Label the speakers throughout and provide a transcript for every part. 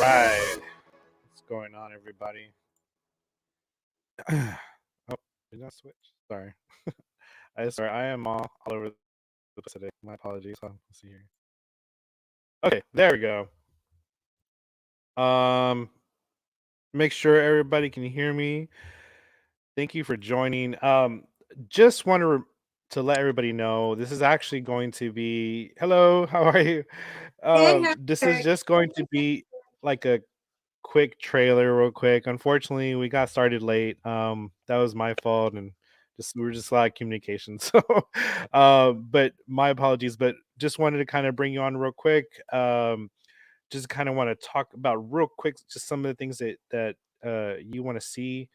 Speaker 1: Right. What's going on, everybody? Oh, did I switch? Sorry. Sorry, I am all over the place today. My apologies. Let's see here. Okay, there we go. Um, make sure everybody can hear me. Thank you for joining. Just want to let everybody know this is actually going to be. Hello, how are you?
Speaker 2: Good.
Speaker 1: This is just going to be like a quick trailer real quick. Unfortunately, we got started late. That was my fault and just we were just a lot of communication. So but my apologies, but just wanted to kind of bring you on real quick. Just kind of want to talk about real quick just some of the things that you want to see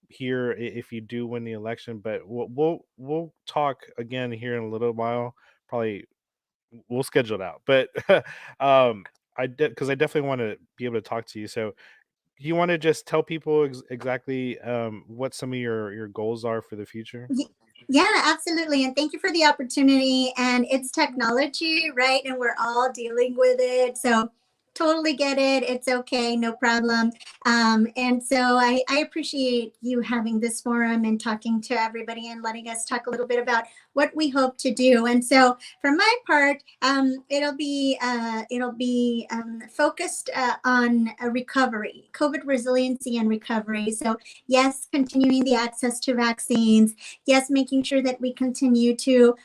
Speaker 1: here if you do win the election, but we'll talk again here in a little while. Probably we'll schedule it out. But because I definitely want to be able to talk to you. So you want to just tell people exactly what some of your goals are for the future?
Speaker 2: Y- Yeah, absolutely. And thank you for the opportunity. And it's technology, right? And we're all dealing with it. So totally get it. It's okay. No problem. And so I appreciate you having this forum and talking to everybody and letting us talk a little bit about what we hope to do. And so for my part, it'll be focused on recovery, COVID resiliency and recovery. So yes, continuing the access to vaccines. Yes, making sure that we continue to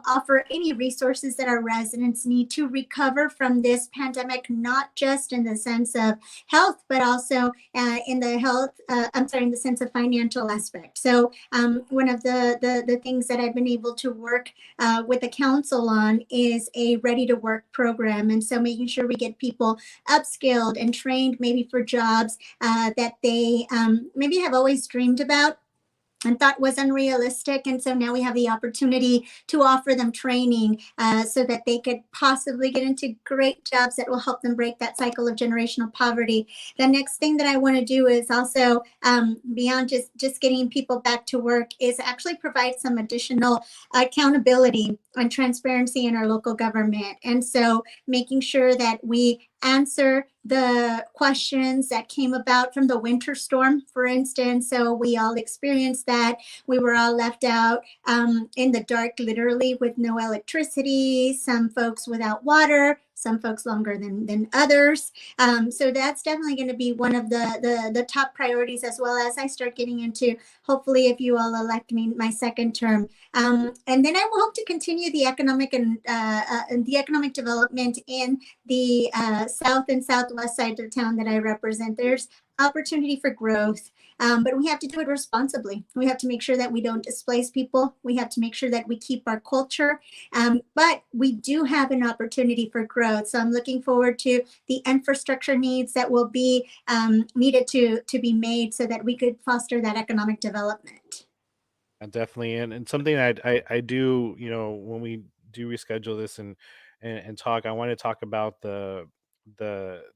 Speaker 2: offer any resources that our residents need to recover from this pandemic, not just in the sense of health, but also in the in the sense of financial aspect. So one of the things that I've been able to work with the council on is a ready to work program. And so making sure we get people upskilled and trained maybe for jobs that they maybe have always dreamed about and thought was unrealistic. And so now we have the opportunity to offer them training so that they could possibly get into great jobs that will help them break that cycle of generational poverty. The next thing that I want to do is also beyond just getting people back to work is actually provide some additional accountability and transparency in our local government. And so making sure that we answer the questions that came about from the winter storm, for instance. So we all experienced that. We were all left out in the dark, literally, with no electricity, some folks without water, some folks longer than others. So that's definitely going to be one of the top priorities, as well as I start getting into, hopefully, if you all elect me my second term. And then I will hope to continue the economic and the economic development in the south and southwest side of the town that I represent. There's opportunity for growth, but we have to do it responsibly. We have to make sure that we don't displace people. We have to make sure that we keep our culture, but we do have an opportunity for growth. So I'm looking forward to the infrastructure needs that will be needed to be made so that we could foster that economic development.
Speaker 1: Definitely, and something I do, when we do reschedule this and talk, I want to talk about the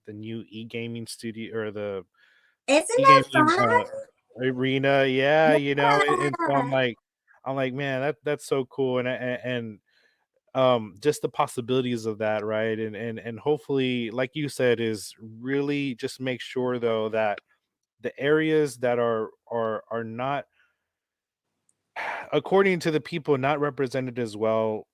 Speaker 1: new e-gaming studio or the
Speaker 2: Isn't that
Speaker 1: e-gaming
Speaker 2: fun?
Speaker 1: arena. Yeah, and so
Speaker 2: Yeah.
Speaker 1: I'm like, man, that's so cool, and just the possibilities of that, right? And hopefully, like you said, is really just make sure though that the areas that are not according to the people not represented as well,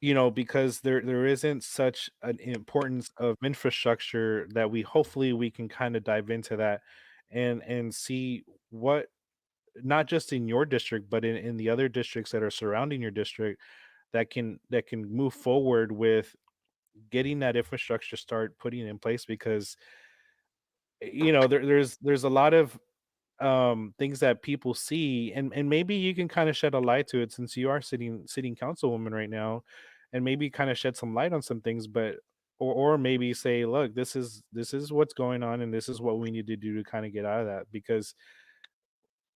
Speaker 1: because there isn't such an importance of infrastructure that we hopefully we can kind of dive into that and see what not just in your district but in the other districts that are surrounding your district that can move forward with getting that infrastructure start putting in place because there's a lot of things that people see and maybe you can kind of shed a light to it since you are sitting councilwoman right now and maybe kind of shed some light on some things but or maybe say look this is what's going on and this is what we need to do to kind of get out of that because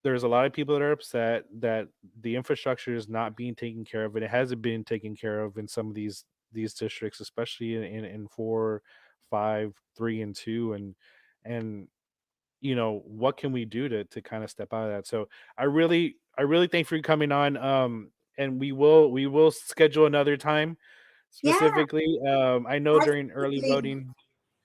Speaker 1: there's a lot of people that are upset that the infrastructure is not being taken care of and it hasn't been taken care of in some of these districts especially in 4, 5, 3 and 2 and what can we do to kind of step out of that? So I really thank for you coming on. And we will schedule another time
Speaker 2: Yeah,
Speaker 1: specifically. I know during early
Speaker 2: absolutely.
Speaker 1: voting.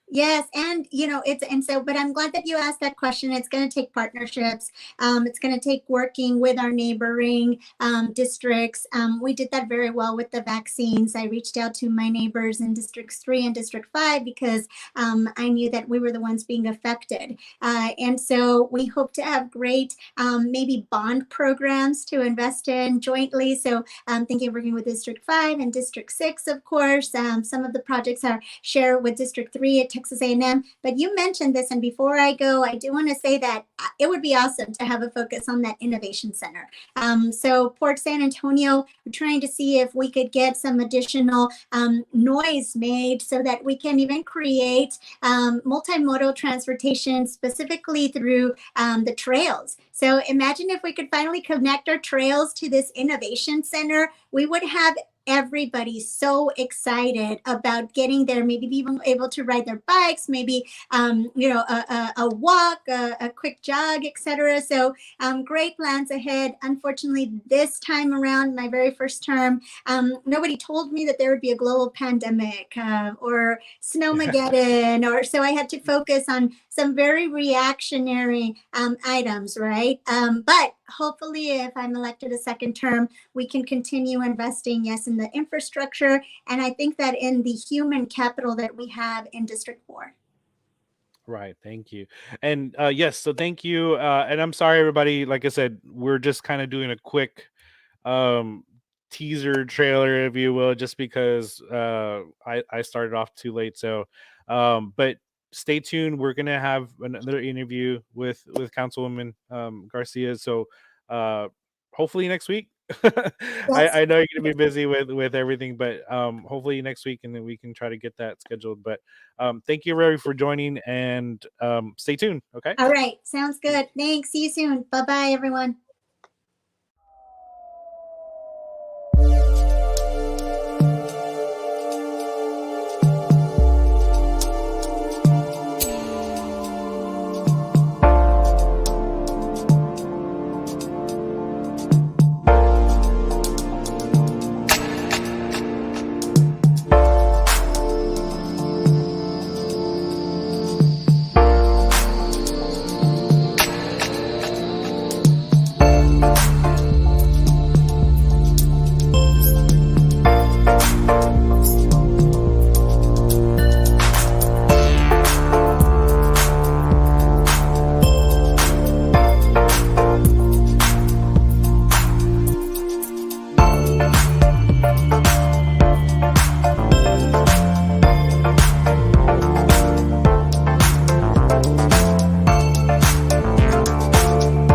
Speaker 2: Yes, and it's and so, but I'm glad that you asked that question. It's going to take partnerships. It's going to take working with our neighboring districts. We did that very well with the vaccines. I reached out to my neighbors in District 3 and District 5 because I knew that we were the ones being affected, and so we hope to have great maybe bond programs to invest in jointly. So thinking of working with District 5 and District 6, of course. Some of the projects are share with District 3 at Texas A&M. But you mentioned this, and before I go, I do want to say that it would be awesome to have a focus on that innovation center. So Port San Antonio, we're trying to see if we could get some additional noise made so that we can even create multimodal transportation specifically through the trails. So imagine if we could finally connect our trails to this innovation center, we would have everybody so excited about getting there, maybe even able to ride their bikes, maybe a walk, a quick jog, etc. So great plans ahead. Unfortunately, this time around, my very first term, nobody told me that there would be a global pandemic or snowmageddon, or so I had to focus on some very reactionary items, right? But hopefully, if I'm elected a second term, we can continue investing, yes, in the infrastructure, and I think that in the human capital that we have in District 4.
Speaker 1: Right. Thank you. And yes, so thank you. And I'm sorry, everybody. Like I said, we're just kind of doing a quick um teaser trailer, if you will, just because I started off too late. So but stay tuned. We're gonna have another interview with Councilwoman Garcia. So uh hopefully next week.
Speaker 2: Yes.
Speaker 1: I know you're gonna be busy with everything, but hopefully next week, and then we can try to get that scheduled. But thank you, Rory, for joining, and stay tuned. Okay.
Speaker 2: All right. Sounds good. Thanks. See you soon. Bye bye, everyone.